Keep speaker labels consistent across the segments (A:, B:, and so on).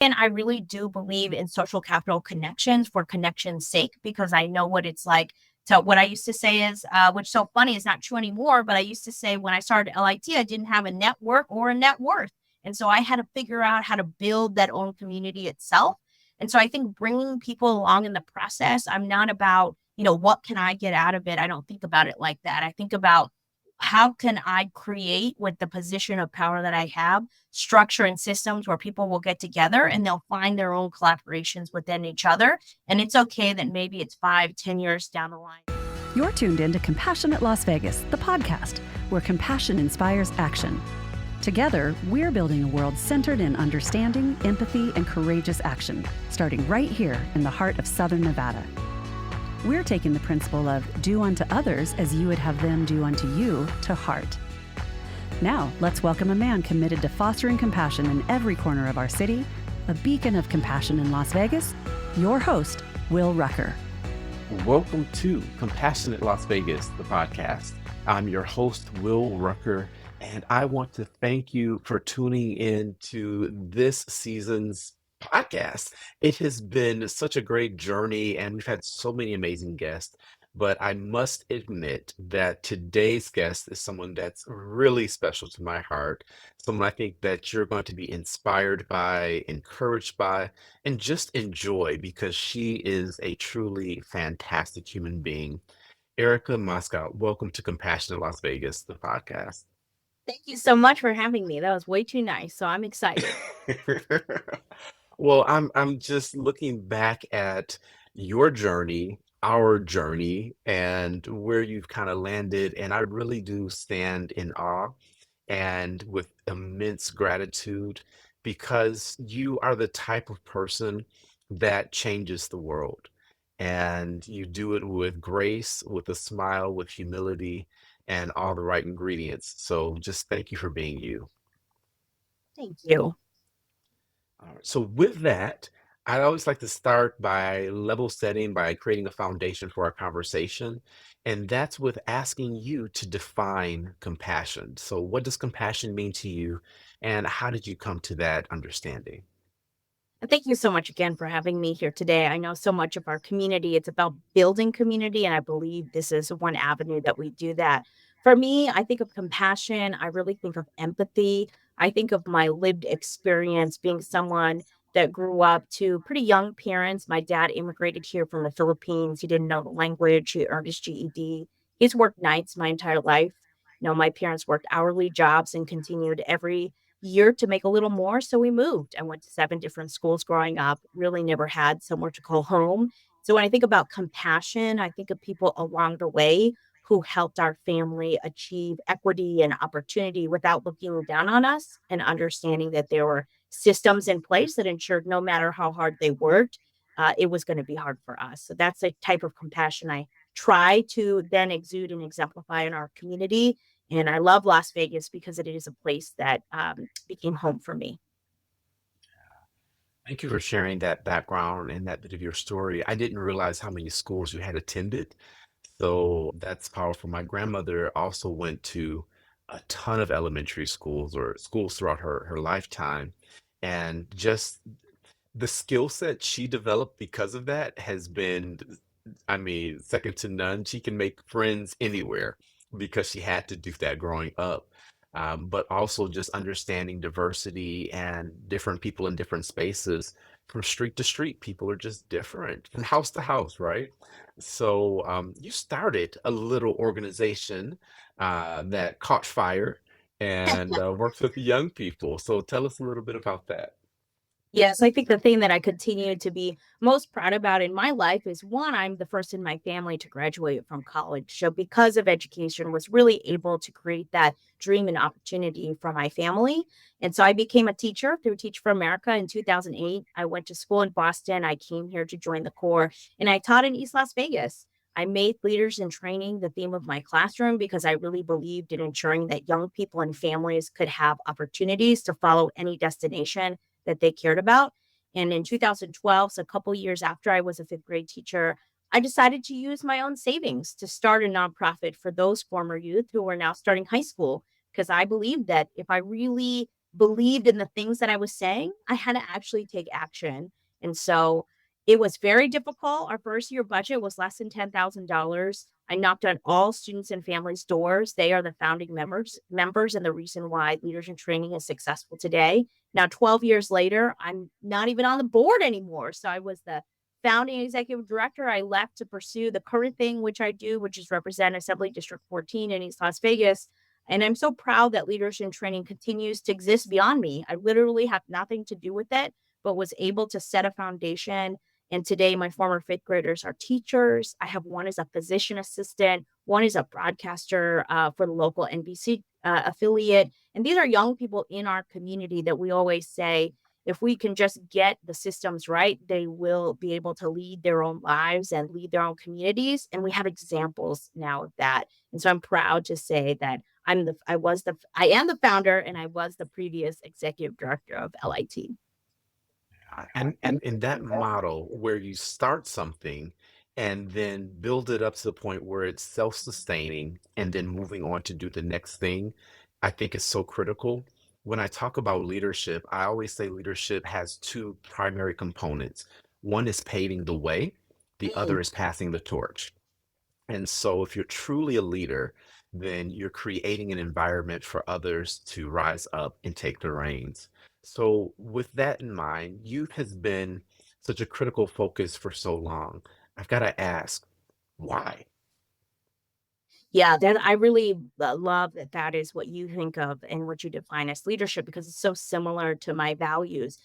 A: And I really do believe in social capital connections for connection's sake, because I know what it's like. So what I used to say is, which is so funny, is not true anymore. But I used to say when I started LIT, I didn't have a network or a net worth. And so I had to figure out how to build that own community itself. And so I think bringing people along in the process, I'm not about, what can I get out of it? I don't think about it like that. I think about how can I create with the position of power that I have structure and systems where people will get together and they'll find their own collaborations within each other. And it's okay that maybe it's 5, 10 years down the line.
B: You're tuned in to Compassionate Las Vegas, the podcast, where compassion inspires action. Together, we're building a world centered in understanding, empathy, and courageous action, starting right here in the heart of Southern Nevada. We're taking the principle of do unto others as you would have them do unto you to heart. Now, let's welcome a man committed to fostering compassion in every corner of our city, a beacon of compassion in Las Vegas, your host, Will Rucker.
C: Welcome to Compassionate Las Vegas, the podcast. I'm your host, Will Rucker, and I want to thank you for tuning in to this season's podcast. It has been such a great journey, and we've had so many amazing guests. But I must admit that today's guest is someone that's really special to my heart, someone I think that you're going to be inspired by, encouraged by, and just enjoy because she is a truly fantastic human being. Erica Mosca, welcome to Compassionate Las Vegas, the podcast.
A: Thank you so much for having me. That was way too nice. So I'm excited.
C: Well, I'm just looking back at your journey, our journey, and where you've kind of landed, and I really do stand in awe and with immense gratitude because you are the type of person that changes the world. And you do it with grace, with a smile, with humility, and all the right ingredients. So just thank you for being you.
A: Thank you.
C: All right. So with that, I always like to start by level setting, by creating a foundation for our conversation. And that's with asking you to define compassion. So what does compassion mean to you? And how did you come to that understanding?
A: And thank you so much again for having me here today. I know so much of our community, it's about building community. And I believe this is one avenue that we do that. For me, I think of compassion. I really think of empathy. I think of my lived experience being someone that grew up to pretty young parents. My dad immigrated here from the Philippines. He didn't know the language. He earned his GED. He's worked nights my entire life. My parents worked hourly jobs and continued every year to make a little more. So we moved. I went to 7 different schools growing up, really never had somewhere to call home. So when I think about compassion, I think of people along the way who helped our family achieve equity and opportunity without looking down on us and understanding that there were systems in place that ensured no matter how hard they worked, it was going to be hard for us. So that's a type of compassion I try to then exude and exemplify in our community. And I love Las Vegas because it is a place that became home for me.
C: Thank you for sharing that background and that bit of your story. I didn't realize how many schools you had attended. So that's powerful. My grandmother also went to a ton of elementary schools or schools throughout her lifetime. And just the skill set she developed because of that has been, I mean, second to none. She can make friends anywhere because she had to do that growing up. But also just understanding diversity and different people in different spaces from street to street. People are just different from house to house, right? So you started a little organization that caught fire and works with young people. So tell us a little bit about that.
A: Yes, I think the thing that I continue to be most proud about in my life is one, I'm the first in my family to graduate from college. So because of education, was really able to create that dream and opportunity for my family. And so I became a teacher through Teach for America in 2008. I went to school in Boston. I came here to join the Corps and I taught in East Las Vegas. I made leaders in training the theme of my classroom because I really believed in ensuring that young people and families could have opportunities to follow any destination that they cared about. And in 2012, so a couple years after I was a fifth grade teacher, I decided to use my own savings to start a nonprofit for those former youth who are now starting high school. Because I believe that if I really believed in the things that I was saying, I had to actually take action. And so it was very difficult. Our first year budget was less than $10,000. I knocked on all students and families' doors. They are the founding members and the reason why leadership training is successful today. Now, 12 years later, I'm not even on the board anymore. So I was the founding executive director. I left to pursue the current thing, which I do, which is represent Assembly District 14 in East Las Vegas. And I'm so proud that leadership training continues to exist beyond me. I literally have nothing to do with it, but was able to set a foundation. And today, my former fifth graders are teachers. I have one as a physician assistant, one is a broadcaster for the local NBC affiliate. And these are young people in our community that we always say, if we can just get the systems right, they will be able to lead their own lives and lead their own communities. And we have examples now of that. And so I'm proud to say that I am the founder and I was the previous executive director of LIT.
C: And in that model where you start something and then build it up to the point where it's self-sustaining and then moving on to do the next thing, I think is so critical. When I talk about leadership, I always say leadership has two primary components. One is paving the way, the other
A: Mm.
C: is passing the torch. And so, if you're truly a leader, then you're creating an environment for others to rise up and take the reins. So, with that in mind, youth has been such a critical focus for so long. I've got to ask, why?
A: Yeah, that I really love that that is what you think of and what you define as leadership because it's so similar to my values.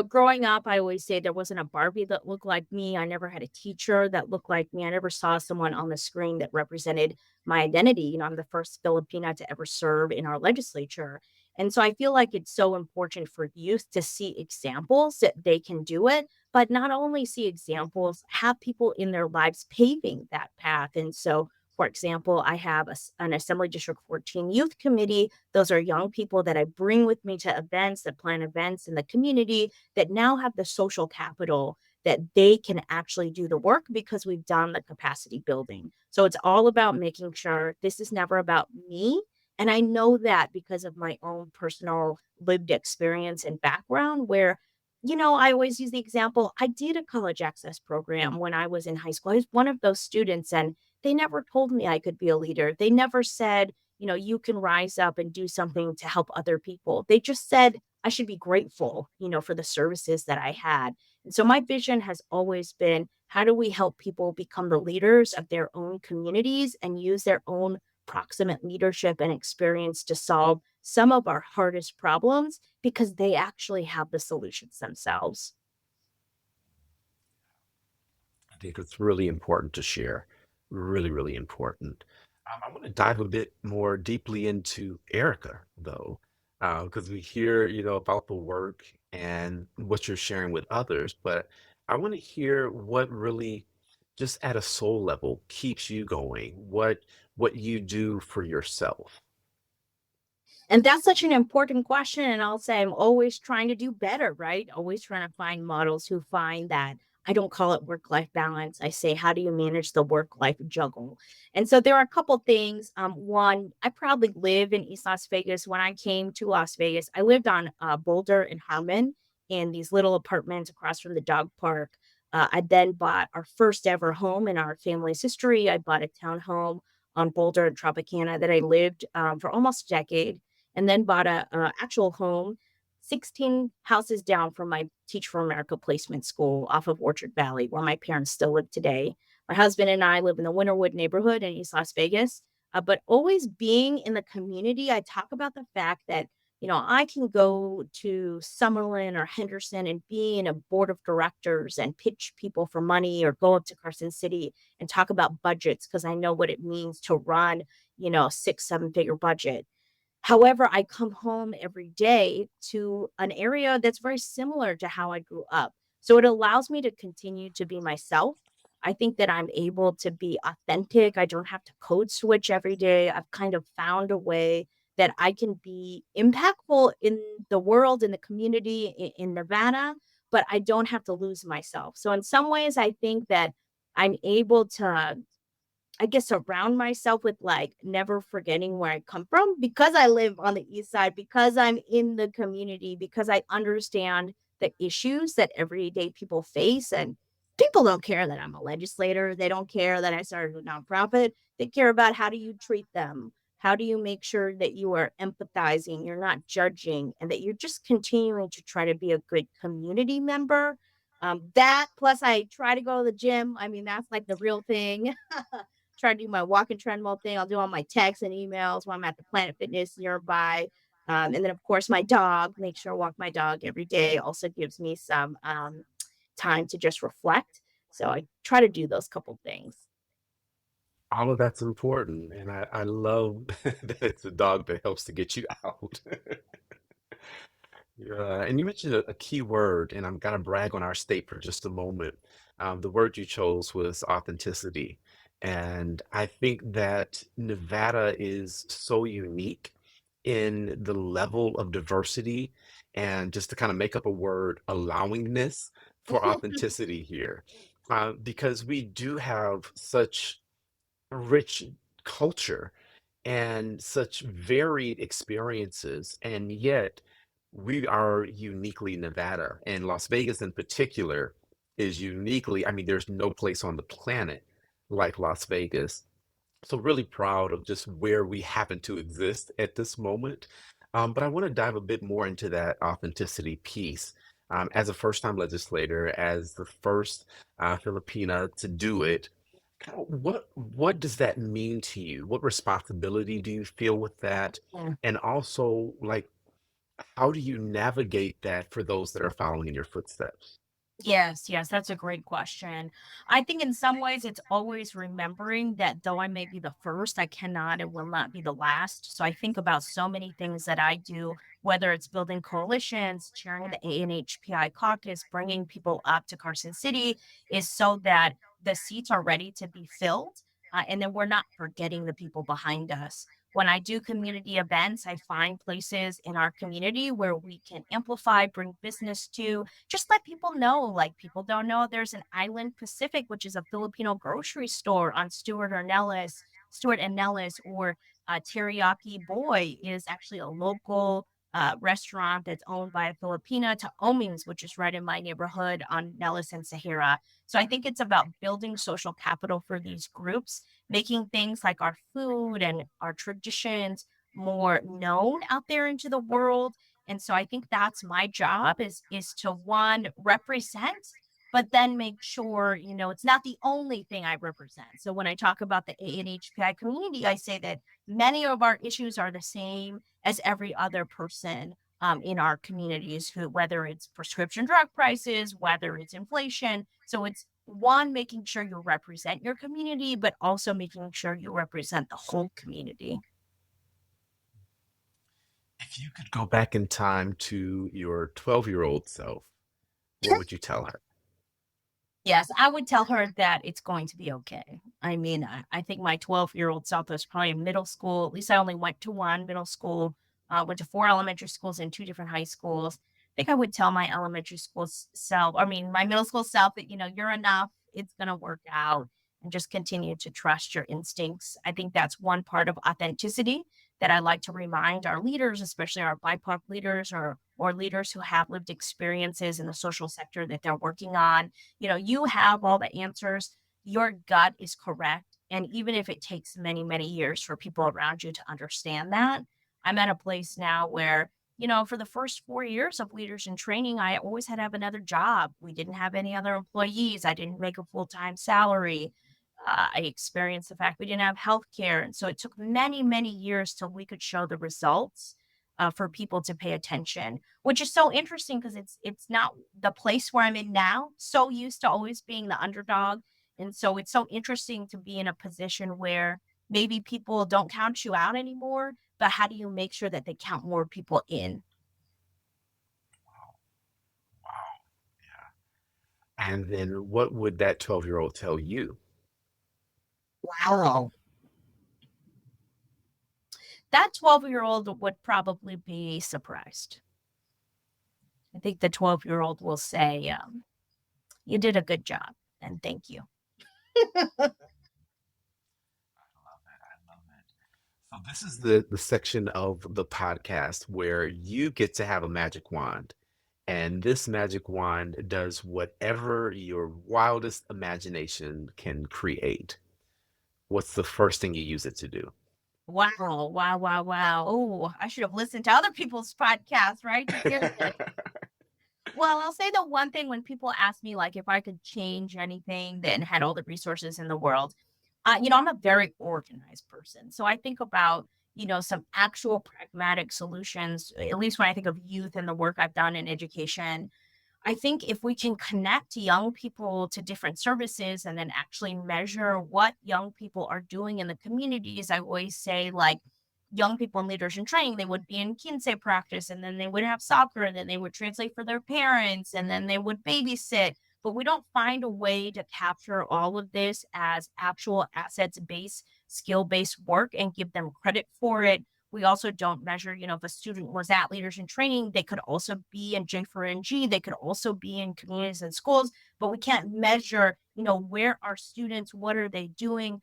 A: Growing up, I always say there wasn't a Barbie that looked like me. I never had a teacher that looked like me. I never saw someone on the screen that represented my identity. I'm the first Filipina to ever serve in our legislature. And so I feel like it's so important for youth to see examples that they can do it, but not only see examples, have people in their lives paving that path. And so for example, I have an Assembly District 14 youth committee. Those are young people that I bring with me to events, that plan events in the community, that now have the social capital that they can actually do the work because we've done the capacity building. So it's all about making sure this is never about me. And I know that because of my own personal lived experience and background, where I always use the example. I did a college access program when I was in high school. I was one of those students, and they never told me I could be a leader. They never said, you can rise up and do something to help other people. They just said I should be grateful, for the services that I had. And so my vision has always been, how do we help people become the leaders of their own communities and use their own proximate leadership and experience to solve some of our hardest problems because they actually have the solutions themselves.
C: I think it's really important to share. Really, really important. I want to dive a bit more deeply into Erica, though, because we hear, about the work and what you're sharing with others, but I want to hear what really, just at a soul level, keeps you going. What you do for yourself.
A: And that's such an important question. And I'll say I'm always trying to do better, right? Always trying to find models who find that. I don't call it work life balance. I say, how do you manage the work life juggle? And so there are a couple things. One, I probably live in East Las Vegas. When I came to Las Vegas, I lived on Boulder and Harmon in these little apartments across from the dog park. I then bought our first ever home in our family's history. I bought a townhome on Boulder and Tropicana that I lived for almost a decade and then bought a actual home 16 houses down from my Teach for America placement school off of Orchard Valley, where my parents still live today. My husband and I live in the Winterwood neighborhood in East Las Vegas. But always being in the community, I talk about the fact that, I can go to Summerlin or Henderson and be in a board of directors and pitch people for money or go up to Carson City and talk about budgets because I know what it means to run, a 6, 7 figure budget. However, I come home every day to an area that's very similar to how I grew up. So it allows me to continue to be myself. I think that I'm able to be authentic. I don't have to code switch every day. I've kind of found a way that I can be impactful in the world, in the community, in Nevada, but I don't have to lose myself. So in some ways, I think that I'm able to I guess, surround myself with, like, never forgetting where I come from because I live on the East Side, because I'm in the community, because I understand the issues that everyday people face, and people don't care that I'm a legislator, they don't care that I started a nonprofit, they care about how do you treat them? How do you make sure that you are empathizing, you're not judging, and that you're just continuing to try to be a good community member? That plus I try to go to the gym, I mean, that's, like, the real thing. Try to do my walking treadmill thing. I'll do all my texts and emails when I'm at the Planet Fitness nearby. And then, of course, my dog, make sure I walk my dog every day also gives me some time to just reflect. So I try to do those couple things.
C: All of that's important, and I love that it's a dog that helps to get you out. Yeah, and you mentioned a key word, and I'm gonna brag on our state for just a moment. The word you chose was authenticity, and I think that Nevada is so unique in the level of diversity, and just to kind of make up a word, allowingness for authenticity here, because we do have such rich culture and such varied experiences, and yet we are uniquely Nevada, and Las Vegas in particular is uniquely, I mean, there's no place on the planet like Las Vegas. So really proud of just where we happen to exist at this moment. But I want to dive a bit more into that authenticity piece. As a first-time legislator, as the first Filipina to do it, what does that mean to you? What responsibility do you feel with that?
A: Yeah.
C: And also, like, how do you navigate that for those that are following in your footsteps?
A: Yes, yes, that's a great question. I think in some ways it's always remembering that though I may be the first, I cannot and will not be the last. So I think about so many things that I do, whether it's building coalitions, chairing the ANHPI caucus, bringing people up to Carson City, is so that the seats are ready to be filled. And then we're not forgetting the people behind us. When I do community events, I find places in our community where we can amplify, bring business to, just let people know, like people don't know there's an Island Pacific, which is a Filipino grocery store on Stewart and Nellis, or Teriyaki Boy is actually a local restaurant that's owned by a Filipina, to Omings, which is right in my neighborhood on Nellis and Sahara. So I think it's about building social capital for these groups, making things like our food and our traditions more known out there into the world. And so I think that's my job, is to one, represent, but then make sure, it's not the only thing I represent. So when I talk about the ANHPI community, I say that many of our issues are the same as every other person in our communities, who, whether it's prescription drug prices, whether it's inflation. So it's one, making sure you represent your community, but also making sure you represent the whole community.
C: If you could go back in time to your 12-year-old self, what would you tell her?
A: Yes, I would tell her that it's going to be okay. I mean, I think my 12-year-old self was probably in middle school. At least I only went to one middle school, went to four elementary schools and two different high schools. I think I would tell my elementary school self, I mean, my middle school self, that, you're enough. It's going to work out, and just continue to trust your instincts. I think that's one part of authenticity that I like to remind our leaders, especially our BIPOC leaders, or leaders who have lived experiences in the social sector that they're working on. You have all the answers. Your gut is correct. And even if it takes many, many years for people around you to understand that, I'm at a place now where, for the first 4 years of leaders in training, I always had to have another job. We didn't have any other employees. I didn't make a full time salary. I experienced the fact we didn't have health care. And so it took many, many years till we could show the results, for people to pay attention, which is so interesting because it's not the place where I'm in now. So used to always being the underdog. And so it's so interesting to be in a position where maybe people don't count you out anymore, but how do you make sure that they count more people in?
C: Wow. And then what would that 12-year-old tell you?
A: Wow. That 12-year-old would probably be surprised. I think the 12-year-old will say, you did a good job and thank you.
C: So this is the section of the podcast where you get to have a magic wand. And this magic wand does whatever your wildest imagination can create. What's the first thing you use it to do?
A: Wow, wow, wow, wow. Oh, I should have listened to other people's podcasts, right, to hear this. Well, I'll say the one thing when people ask me, like, if I could change anything that had all the resources in the world, I'm a very organized person. So I think about, some actual pragmatic solutions, at least when I think of youth and the work I've done in education. I think if we can connect young people to different services and then actually measure what young people are doing in the communities, I always say, like, young people in leaders in training, they would be in Kinsey practice and then they would have soccer and then they would translate for their parents and then they would babysit. But we don't find a way to capture all of this as actual assets based, skill based work and give them credit for it. We also don't measure, if a student was at leaders in training, they could also be in J4NG, they could also be in communities and schools, but we can't measure, where are students, what are they doing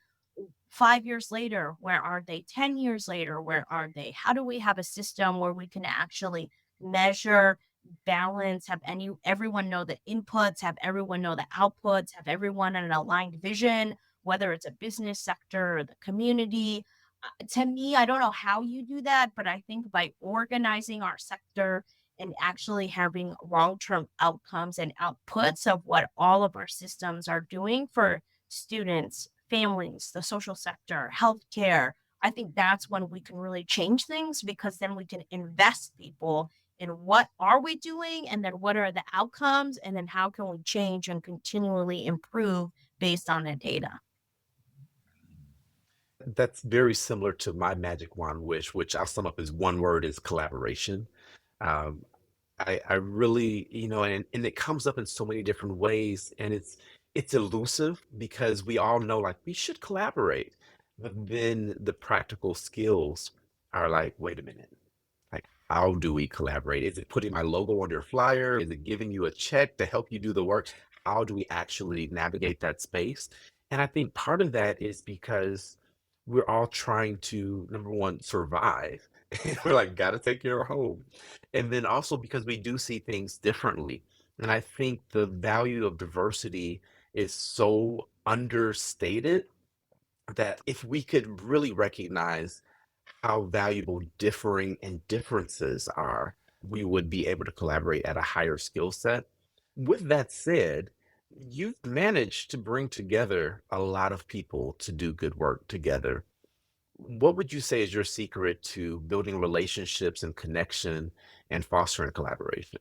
A: 5 years later, where are they 10 years later, where are they? How do we have a system where we can actually measure, balance, have everyone know the inputs, have everyone know the outputs, have everyone an aligned vision, whether it's a business sector or the community. To me, I don't know how you do that, but I think by organizing our sector and actually having long-term outcomes and outputs of what all of our systems are doing for students, families, the social sector, healthcare, I think that's when we can really change things because then we can invest people in what are we doing and then what are the outcomes and then how can we change and continually improve based on the data.
C: That's very similar to my magic wand wish, which I'll sum up as one word is collaboration. Um, I really, and it comes up in so many different ways, and it's elusive because we all know like we should collaborate, but then the practical skills are like, wait a minute, like how do we collaborate? Is it putting my logo on your flyer? Is it giving you a check to help you do the work? How do we actually navigate that space? And I think part of that is because we're all trying to, number one, survive. We're like, gotta take care of home. And then also because we do see things differently. And I think the value of diversity is so understated that if we could really recognize how valuable differing and differences are, we would be able to collaborate at a higher skill set. With that said, you've managed to bring together a lot of people to do good work together. What would you say is your secret to building relationships and connection and fostering collaboration?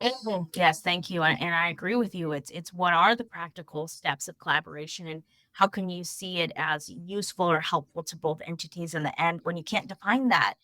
A: Mhm. Yes, thank you. And I agree with you. It's what are the practical steps of collaboration and how can you see it as useful or helpful to both entities in the end when you can't define that?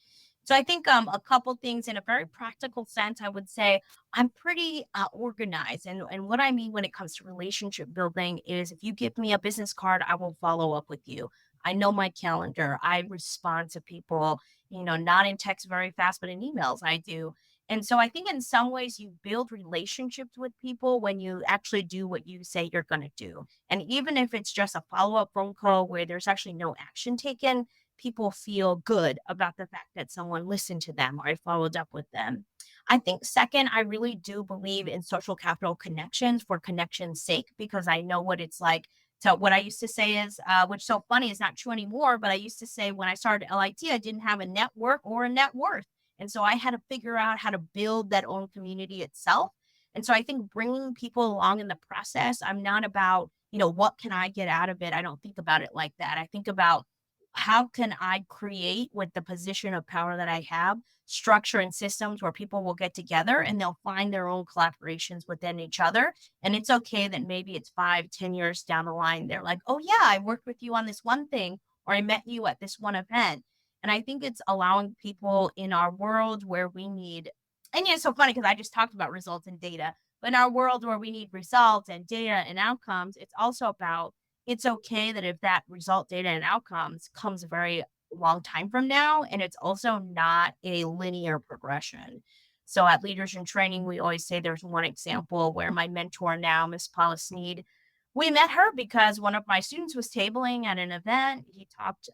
A: So I think a couple things in a very practical sense, I would say I'm pretty organized. And what I mean when it comes to relationship building is if you give me a business card, I will follow up with you. I know my calendar. I respond to people, not in text very fast, but in emails I do. And so I think in some ways you build relationships with people when you actually do what you say you're going to do. And even if it's just a follow up phone call where there's actually no action taken, people feel good about the fact that someone listened to them or I followed up with them. I think second, I really do believe in social capital connections for connection's sake because I know what it's like. So what I used to say is, which so funny is not true anymore, but I used to say when I started LIT, I didn't have a network or a net worth. And so I had to figure out how to build that own community itself. And so I think bringing people along in the process, I'm not about, what can I get out of it? I don't think about it like that. I think about how can I create with the position of power that I have structure and systems where people will get together and they'll find their own collaborations within each other. And it's okay that maybe it's 5, 10 years down the line. They're like, oh, yeah, I worked with you on this one thing, or I met you at this one event. And I think it's allowing people in our world where we need, and it's so funny because I just talked about results and data, but in our world where we need results and data and outcomes, it's also about it's okay that if that result, data, and outcomes comes a very long time from now, and it's also not a linear progression. So at Leaders in Training, we always say there's one example where my mentor now, Miss Paula Sneed, we met her because one of my students was tabling at an event. He talked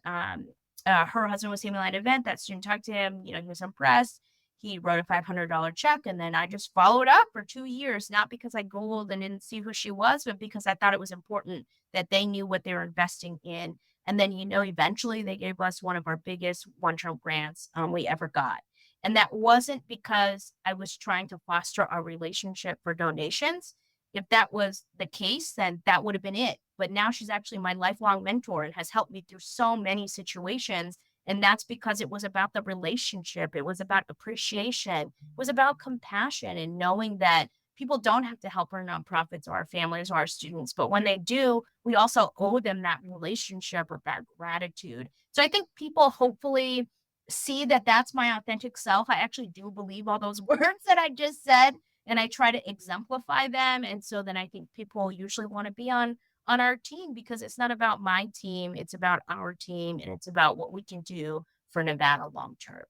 A: her husband was having an event. That student talked to him. He was impressed. He wrote a $500 check, and then I just followed up for 2 years, not because I Googled and didn't see who she was, but because I thought it was important that they knew what they were investing in. And then, eventually they gave us one of our biggest one-term grants we ever got. And that wasn't because I was trying to foster a relationship for donations. If that was the case, then that would have been it. But now she's actually my lifelong mentor and has helped me through so many situations. And that's because it was about the relationship. It was about appreciation. It was about compassion and knowing that people don't have to help our nonprofits or our families or our students. But when they do, we also owe them that relationship or that gratitude. So I think people hopefully see that that's my authentic self. I actually do believe all those words that I just said, and I try to exemplify them. And so then I think people usually want to be on our team because it's not about my team, it's about our team, and it's about what we can do for Nevada long term.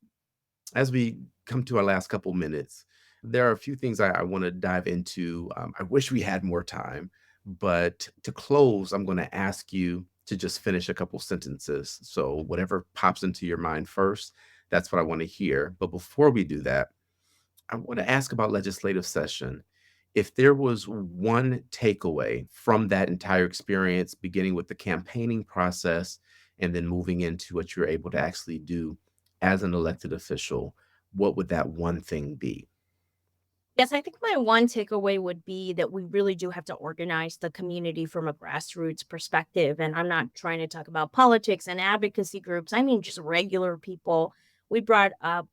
C: As we come to our last couple minutes, there are a few things I want to dive into. I wish we had more time, but to close, I'm going to ask you to just finish a couple sentences. So, whatever pops into your mind first, that's what I want to hear. But before we do that, I want to ask about legislative session. If there was one takeaway from that entire experience, beginning with the campaigning process and then moving into what you're able to actually do as an elected official, what would that one thing be?
A: Yes, I think my one takeaway would be that we really do have to organize the community from a grassroots perspective. And I'm not trying to talk about politics and advocacy groups. I mean, just regular people. We brought up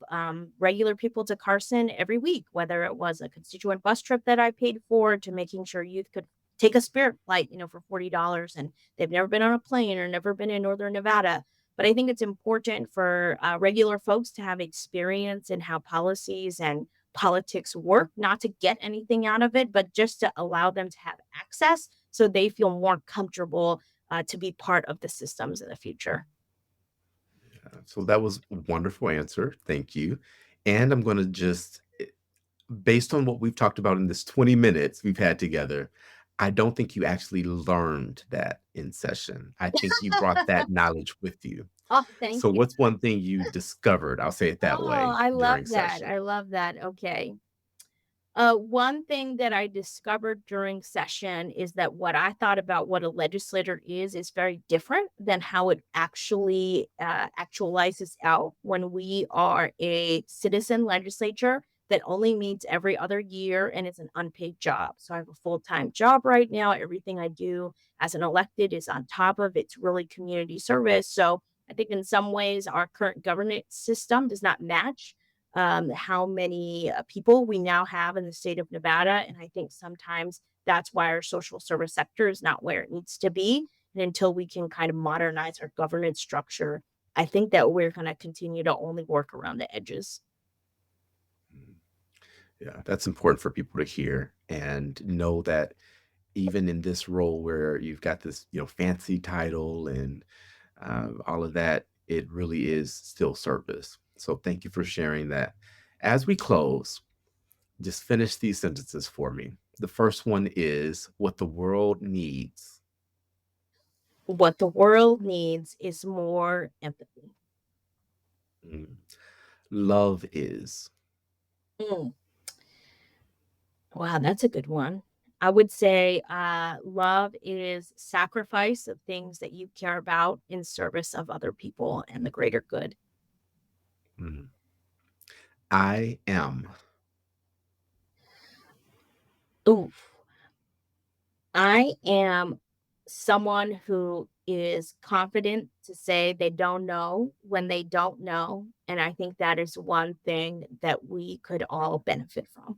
A: regular people to Carson every week, whether it was a constituent bus trip that I paid for to making sure youth could take a Spirit flight, for $40, and they've never been on a plane or never been in Northern Nevada. But I think it's important for regular folks to have experience in how policies and politics work, not to get anything out of it, but just to allow them to have access so they feel more comfortable to be part of the systems in the future.
C: So that was a wonderful answer. Thank you. And I'm going to just, based on what we've talked about in this 20 minutes we've had together, I don't think you actually learned that in session. I think you brought that knowledge with you.
A: Oh, thank
C: So
A: you.
C: what's one thing you discovered, I'll say it that
A: Oh,
C: way,
A: I love
C: during
A: that.
C: session?
A: I love that. Okay. One thing that I discovered during session is that what I thought about what a legislator is very different than how it actually actualizes out when we are a citizen legislature that only meets every other year and it's an unpaid job. So I have a full time job right now. Everything I do as an elected is on top of it's really community service. So I think in some ways our current governance system does not match how many people we now have in the state of Nevada. And I think sometimes that's why our social service sector is not where it needs to be. And until we can kind of modernize our governance structure, I think that we're going to continue to only work around the edges.
C: Mm, yeah, that's important for people to hear and know that even in this role where you've got this, fancy title and all of that, it really is still service. So thank you for sharing that. As we close, just finish these sentences for me. The first one is what the world needs.
A: What the world needs is more empathy.
C: Mm. Love is.
A: Mm. Wow, that's a good one. I would say love is sacrifice of things that you care about in service of other people and the greater good.
C: Mm. I am.
A: Ooh, I am someone who is confident to say they don't know when they don't know. And I think that is one thing that we could all benefit from.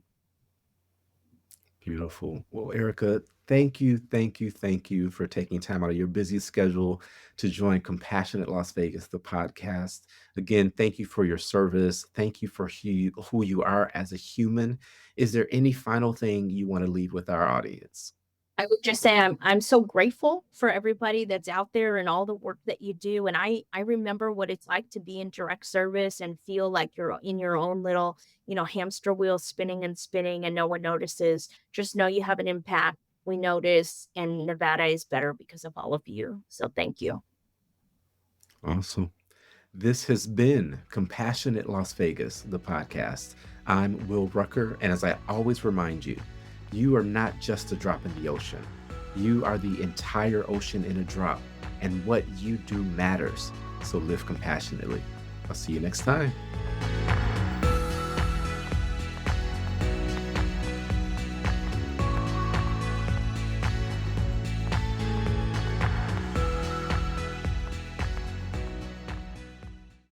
C: Beautiful. Well, Erica, thank you, thank you, thank you for taking time out of your busy schedule to join Compassionate Las Vegas, the podcast. Again, thank you for your service. Thank you for who you are as a human. Is there any final thing you want to leave with our audience?
A: I would just say I'm so grateful for everybody that's out there and all the work that you do. And I remember what it's like to be in direct service and feel like you're in your own little, hamster wheel spinning and spinning and no one notices. Just know you have an impact. We notice and Nevada is better because of all of you. So thank you.
C: Awesome. This has been Compassionate Las Vegas, the podcast. I'm Will Rucker, and as I always remind you, you are not just a drop in the ocean. You are the entire ocean in a drop, and what you do matters. So live compassionately. I'll see you next time.